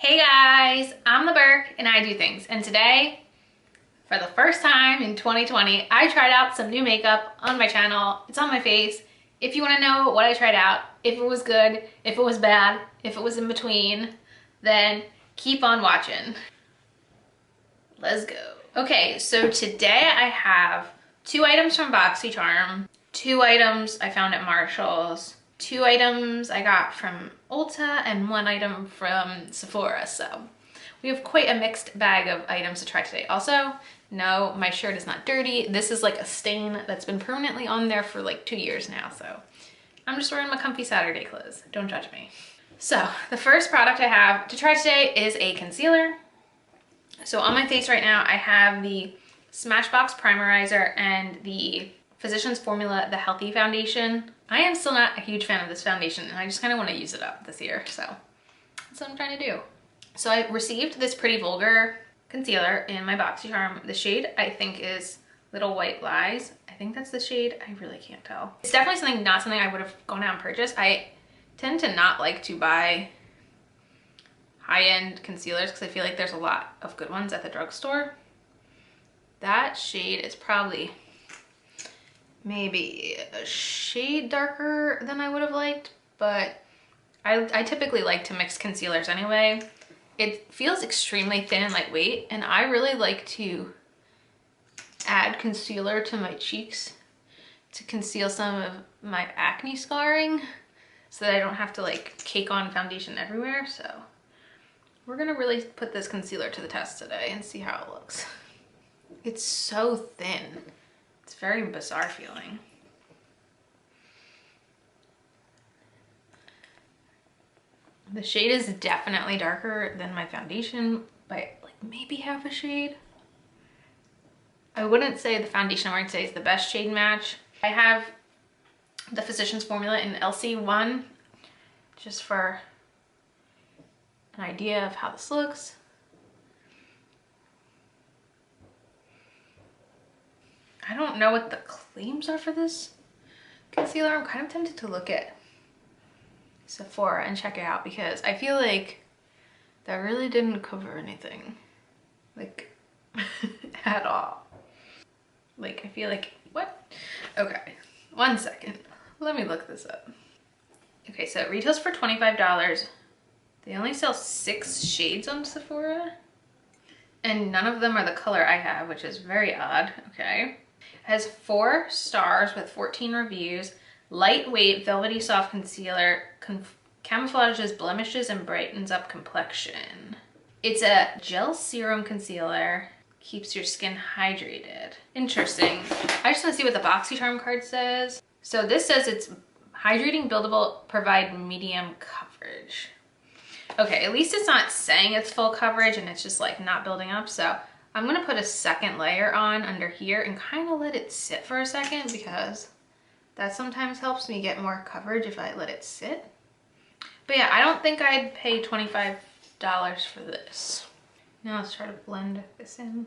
Hey guys, I'm the Burke and I do things. And today, for the first time in 2020, I tried out some new makeup on my channel. It's on my face. If you want to know what I tried out, if it was good, if it was bad, if it was in between, then keep on watching. Let's go. Okay, so today I have 2 items from BoxyCharm, 2 items I found at Marshall's, 2 items I got from Ulta, and 1 item from Sephora. So we have quite a mixed bag of items to try today. Also, no, my shirt is not dirty. This is like a stain that's been permanently on there for like 2 years now. So I'm just wearing my comfy Saturday clothes. Don't judge me. So the first product I have to try today is a concealer. So on my face right now, I have the Smashbox Primerizer and the Physicians Formula The Healthy Foundation. I am still not a huge fan of this foundation and I just kind of want to use it up this year. So that's what I'm trying to do. So I received this Pretty Vulgar concealer in my BoxyCharm. The shade I think is Little White Lies. I think that's the shade. I really can't tell. It's definitely not something I would have gone out and purchased. I tend to not like to buy high-end concealers because I feel like there's a lot of good ones at the drugstore. That shade is probably maybe a shade darker than I would have liked, but I typically like to mix concealers anyway. It feels extremely thin and lightweight, and I really like to add concealer to my cheeks to conceal some of my acne scarring so that I don't have to like cake on foundation everywhere. So we're gonna really put this concealer to the test today and see how it looks. It's so thin. It's very bizarre feeling. The shade is definitely darker than my foundation by like maybe half a shade. I wouldn't say the foundation I'm wearing today is the best shade match. I have the Physicians Formula in LC1 just for an idea of how this looks. I don't know what the claims are for this concealer. I'm kind of tempted to look at Sephora and check it out because I feel like that really didn't cover anything, like at all. Like I feel like, what? Okay, 1 second. Let me look this up. Okay, so it retails for $25. They only sell 6 shades on Sephora and none of them are the color I have, which is very odd. Okay. It has 4 stars with 14 reviews. Lightweight, velvety soft concealer, camouflages blemishes and brightens up complexion. It's a gel serum concealer, keeps your skin hydrated. Interesting. I just want to see what the BoxyCharm card says. So this says it's hydrating, buildable, provide medium coverage. Okay, at least it's not saying it's full coverage and it's just like not building up. So I'm gonna put a second layer on under here and kind of let it sit for a second because that sometimes helps me get more coverage if I let it sit. But yeah, I don't think I'd pay $25 for this. Now let's try to blend this in.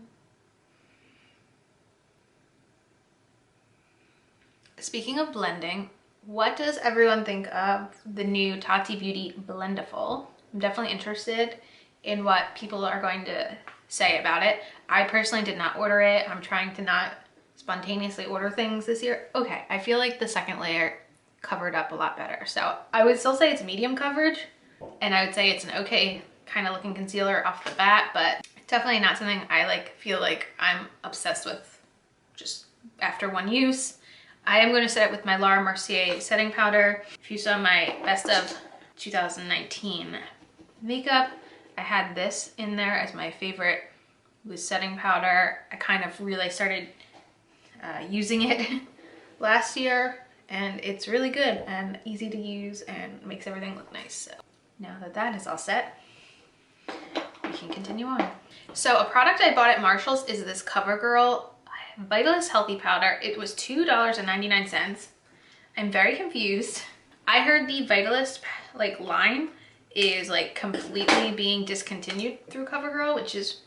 Speaking of blending, what does everyone think of the new Tati Beauty Blendiful? I'm definitely interested in what people are going to say about it. I personally did not order it. I'm trying to not spontaneously order things this year. Okay, I feel like the second layer covered up a lot better. So I would still say it's medium coverage and I would say it's an okay kind of looking concealer off the bat, but definitely not something I feel like I'm obsessed with just after one use. I am going to set it with my Laura Mercier setting powder. If you saw my best of 2019 makeup, I had this in there as my favorite loose setting powder. I kind of really started using it last year and it's really good and easy to use and makes everything look nice. So now that that is all set, we can continue on. So a product I bought at Marshall's is this CoverGirl Vitalist Healthy Powder. It was $2.99. I'm very confused. I heard the Vitalist line is completely being discontinued through CoverGirl, which is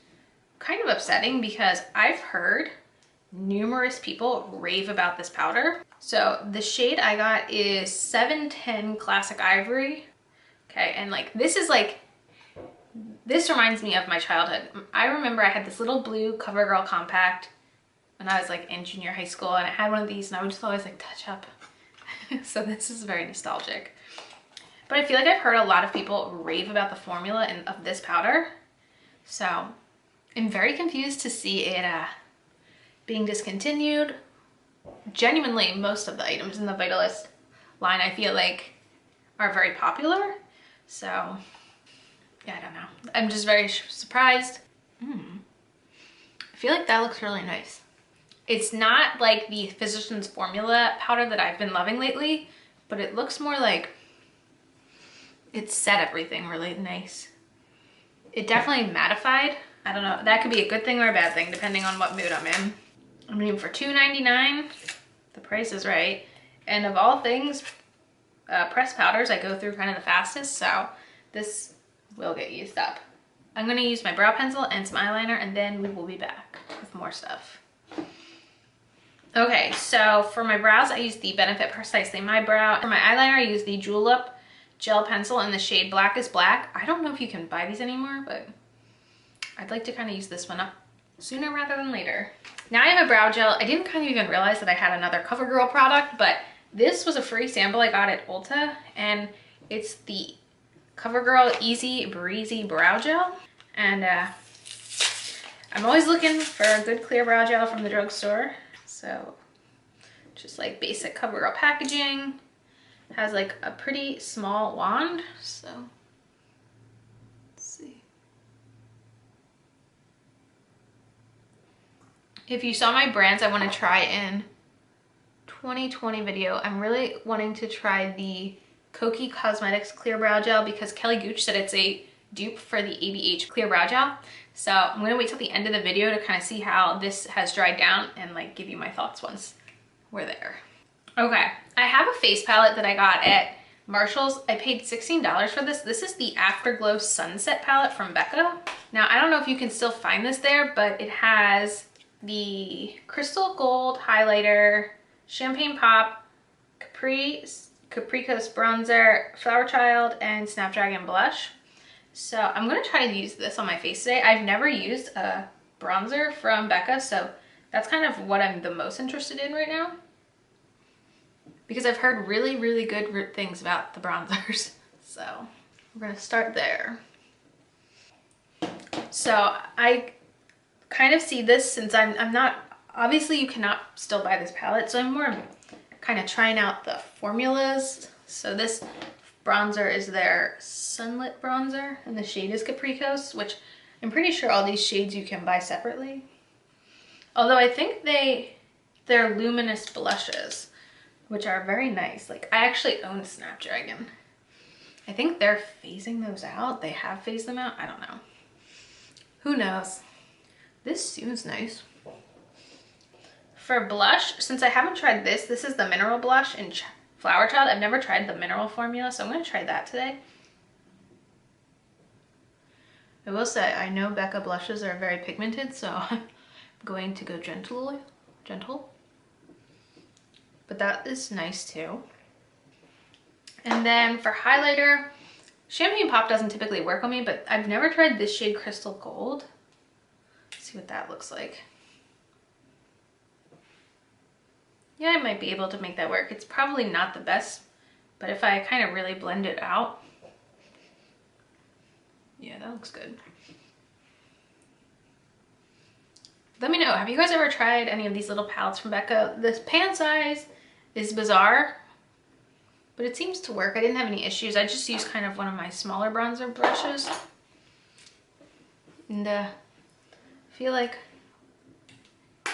kind of upsetting because I've heard numerous people rave about this powder. So the shade I got is 710 Classic Ivory. Okay, and this is This reminds me of my childhood. I remember I had this little blue CoverGirl compact when I was like in junior high school, and I had one of these and I would just always like touch up. So this is very nostalgic. But I feel like I've heard a lot of people rave about the formula of this powder. So I'm very confused to see it being discontinued. Genuinely, most of the items in the Vitalist line I feel like are very popular. So yeah, I don't know. I'm just very surprised. I feel like that looks really nice. It's not like the Physicians Formula powder that I've been loving lately, but it looks more like it set everything really nice. It definitely mattified. I don't know, that could be a good thing or a bad thing depending on what mood I'm in. I mean, for $2.99, the price is right. And of all things, pressed powders I go through kind of the fastest, so this will get used up. I'm gonna use my brow pencil and some eyeliner, and then we will be back with more stuff. Okay, so for my brows, I use the Benefit Precisely My Brow. For my eyeliner, I use the Julep gel pencil in the shade Black is Black. I don't know if you can buy these anymore, but I'd like to kind of use this one up sooner rather than later. Now I have a brow gel. I didn't kind of even realize that I had another CoverGirl product, but this was a free sample I got at Ulta, and it's the CoverGirl Easy Breezy Brow Gel. And I'm always looking for a good clear brow gel from the drugstore. So just like basic CoverGirl packaging. Has like a pretty small wand, so let's see. If you saw my brands I want to try in 2020 video, I'm really wanting to try the Kokie Cosmetics Clear Brow Gel because Kelly Gooch said it's a dupe for the ABH Clear Brow Gel. So I'm gonna wait till the end of the video to kind of see how this has dried down and like give you my thoughts once we're there. Okay, I have a face palette that I got at Marshall's. I paid $16 for this. This is the Afterglow Sunset palette from Becca. Now, I don't know if you can still find this there, but it has the Crystal Gold highlighter, Champagne Pop, Capricos bronzer, Flower Child, and Snapdragon blush. So I'm gonna try to use this on my face today. I've never used a bronzer from Becca, so that's kind of what I'm the most interested in right now, because I've heard really, really good things about the bronzers. So we're gonna start there. So I kind of see this, since I'm not, obviously you cannot still buy this palette, so I'm more kind of trying out the formulas. So this bronzer is their Sunlit bronzer, and the shade is Capricos, which I'm pretty sure all these shades you can buy separately. Although I think they're luminous blushes, which are very nice. Like, I actually own Snapdragon. I think they're phasing those out. They have phased them out. I don't know. Who knows? This seems nice. For blush, since I haven't tried this, this is the mineral blush in Flower Child. I've never tried the mineral formula, so I'm going to try that today. I will say, I know Becca blushes are very pigmented, so I'm going to go gentle. But that is nice too. And then for highlighter, Champagne Pop doesn't typically work on me, but I've never tried this shade Crystal Gold. Let's see what that looks like. Yeah, I might be able to make that work. It's probably not the best, but if I kind of really blend it out, yeah, that looks good. Let me know, have you guys ever tried any of these little palettes from Becca? This pan size is bizarre, but it seems to work. I didn't have any issues. I just used kind of one of my smaller bronzer brushes. And I feel like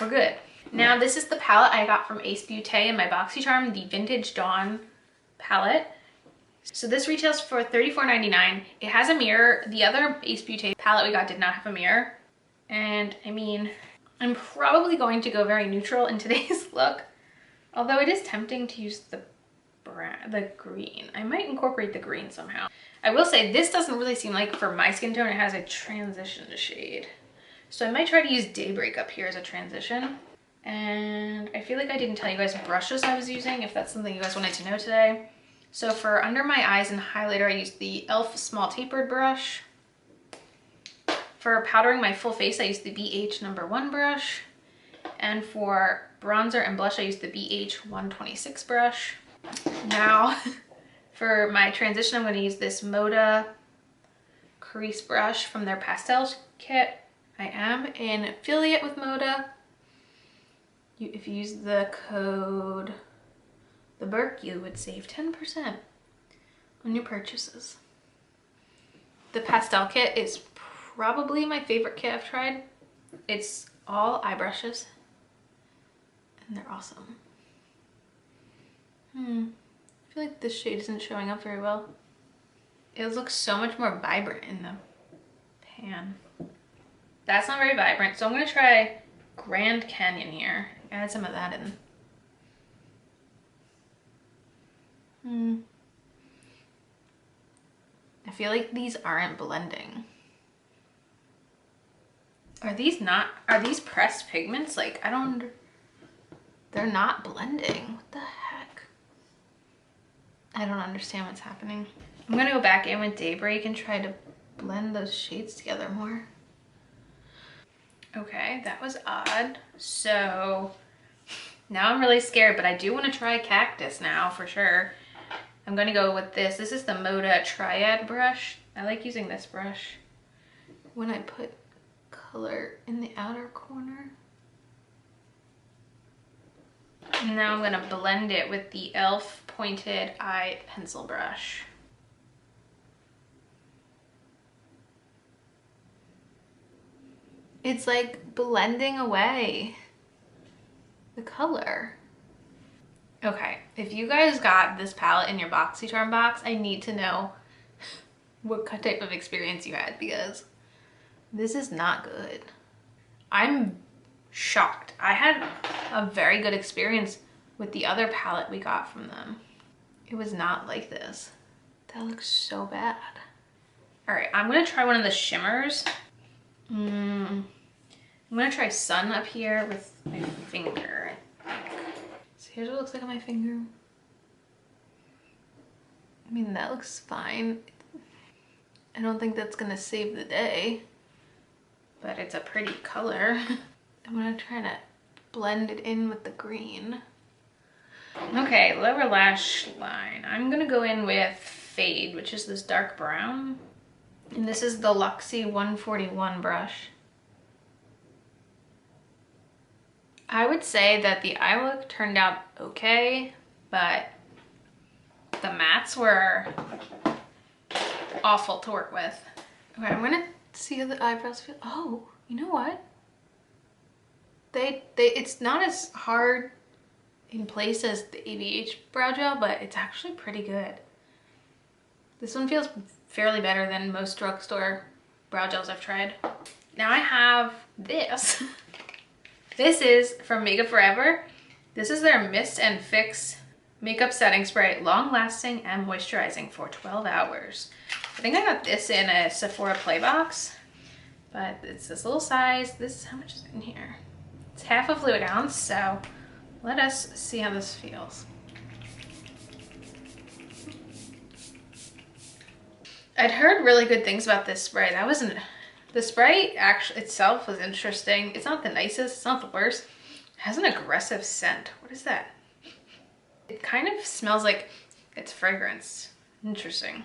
we're good. Now this is the palette I got from Ace Beauté in my BoxyCharm, the Vintage Dawn palette. So this retails for $34.99. It has a mirror. The other Ace Beauté palette we got did not have a mirror. And I mean, I'm probably going to go very neutral in today's look. Although it is tempting to use the green. I might incorporate the green somehow. I will say this doesn't really seem like, for my skin tone, it has a transition shade. So I might try to use Daybreak up here as a transition. And I feel like I didn't tell you guys what brushes I was using, if that's something you guys wanted to know today. So for under my eyes and highlighter, I used the e.l.f. Small Tapered brush. For powdering my full face, I use the BH #1 brush. And for bronzer and blush, I use the BH 126 brush. Now, for my transition, I'm going to use this Moda crease brush from their pastels kit. I am an affiliate with Moda. If you use the code TheBurk, you would save 10% on your purchases. The pastel kit is probably my favorite kit I've tried. It's all eye brushes and they're awesome. I feel like this shade isn't showing up very well. It looks so much more vibrant in the pan. That's not very vibrant, so I'm gonna try Grand Canyon here. Add some of that in. I feel like these aren't blending. Are these pressed pigments? Like, they're not blending. What the heck? I don't understand what's happening. I'm gonna go back in with Daybreak and try to blend those shades together more. Okay, that was odd. So now I'm really scared, but I do want to try Cactus now for sure. I'm going to go with this. This is the Moda Triad brush. I like using this brush when I put color in the outer corner. And now I'm going to blend it with the e.l.f. pointed eye pencil brush. It's like blending away the color. Okay, if you guys got this palette in your BoxyCharm box, I need to know what type of experience you had, because this is not good. I'm shocked. I had a very good experience with the other palette we got from them. It was not like this. That looks so bad. All right, I'm gonna try one of the shimmers. I'm gonna try Sun up here with my finger. So here's what it looks like on my finger. I mean, that looks fine. I don't think that's gonna save the day, but it's a pretty color. I'm gonna try to blend it in with the green. Okay, lower lash line. I'm gonna go in with Fade, which is this dark brown. And this is the Luxie 141 brush. I would say that the eye look turned out okay, but the mattes were awful to work with. Okay, I'm gonna see how the eyebrows feel. Oh, you know what? It's not as hard in place as the ABH brow gel, but it's actually pretty good. This one feels fairly better than most drugstore brow gels I've tried. Now I have this. This is from Makeup Forever. This is their Mist and Fix Makeup Setting Spray, long lasting and moisturizing for 12 hours. I think I got this in a Sephora Play box, but it's this little size. How much is in here? It's half a fluid ounce, so let us see how this feels. I'd heard really good things about this spray. The spray actually itself was interesting. It's not the nicest, it's not the worst. It has an aggressive scent. What is that? It kind of smells like it's fragrance. Interesting.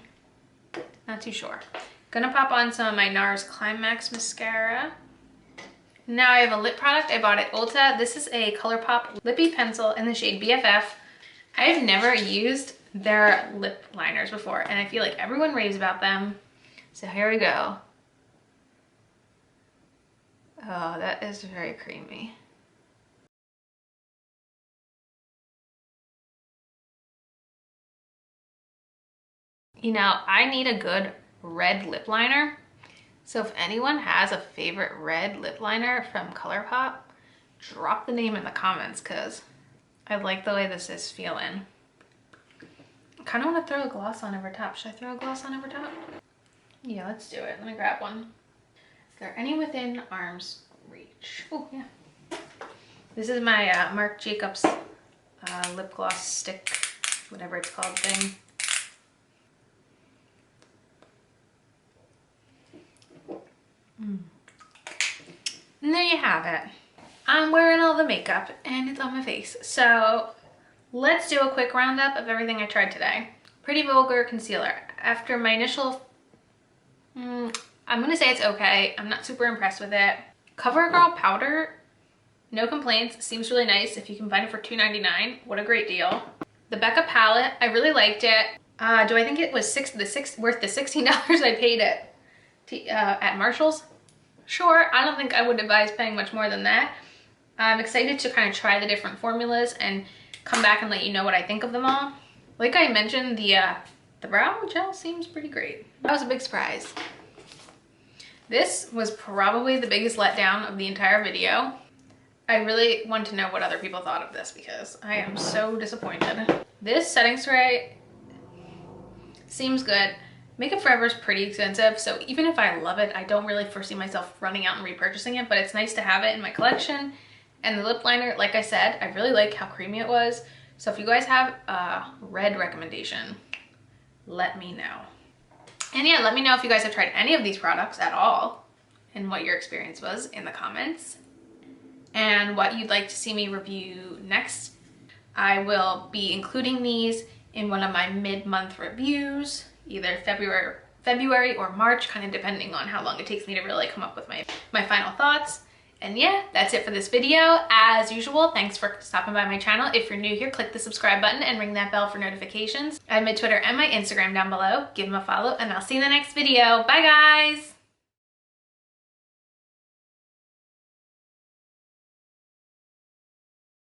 Not too sure. Gonna pop on some of my NARS Climax mascara. Now I have a lip product I bought at Ulta. This is a ColourPop Lippy Pencil in the shade BFF. I've never used their lip liners before, and I feel like everyone raves about them. So here we go. Oh, that is very creamy. You know, I need a good red lip liner. So if anyone has a favorite red lip liner from ColourPop, drop the name in the comments, because I like the way this is feeling. I kind of want to throw a gloss on over top. Should I throw a gloss on over top? Yeah, let's do it. Let me grab one. They're any within arm's reach. Oh, yeah. This is my Marc Jacobs lip gloss stick, whatever it's called thing. And there you have it. I'm wearing all the makeup and it's on my face. So let's do a quick roundup of everything I tried today. Pretty Vulgar Concealer. After my initial, I'm gonna say it's okay. I'm not super impressed with it. CoverGirl Powder, no complaints. Seems really nice. If you can find it for $2.99, what a great deal. The Becca palette, I really liked it. Do I think it was worth the $16 I paid at Marshall's? Sure, I don't think I would advise paying much more than that. I'm excited to kind of try the different formulas and come back and let you know what I think of them all. Like I mentioned, the brow gel seems pretty great. That was a big surprise. This was probably the biggest letdown of the entire video. I really want to know what other people thought of this because I am so disappointed. This setting spray seems good. Makeup Forever is pretty expensive, so even if I love it, I don't really foresee myself running out and repurchasing it, but it's nice to have it in my collection. And the lip liner, like I said, I really like how creamy it was. So if you guys have a red recommendation, let me know. And yeah, let me know if you guys have tried any of these products at all and what your experience was in the comments and what you'd like to see me review next. I will be including these in one of my mid-month reviews, either February or March, kind of depending on how long it takes me to really come up with my final thoughts. And yeah, that's it for this video. As usual, thanks for stopping by my channel. If you're new here, click the subscribe button and ring that bell for notifications. I have my Twitter and my Instagram down below. Give them a follow and I'll see you in the next video. Bye guys!